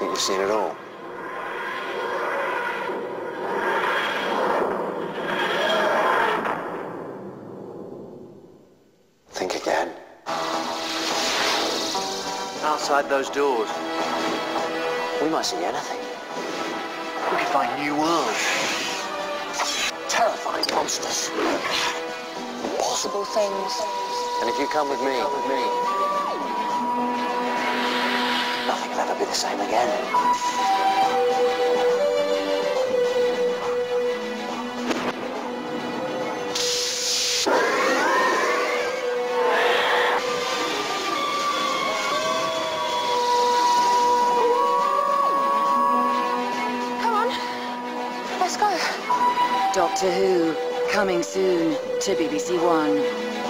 think you've seen it all. Think again. Outside those doors, We might see anything. we could find new worlds. Terrifying monsters. Possible things. And if you come with me, nothing will ever be the same again. Come on. Let's go. Doctor Who, coming soon to BBC One.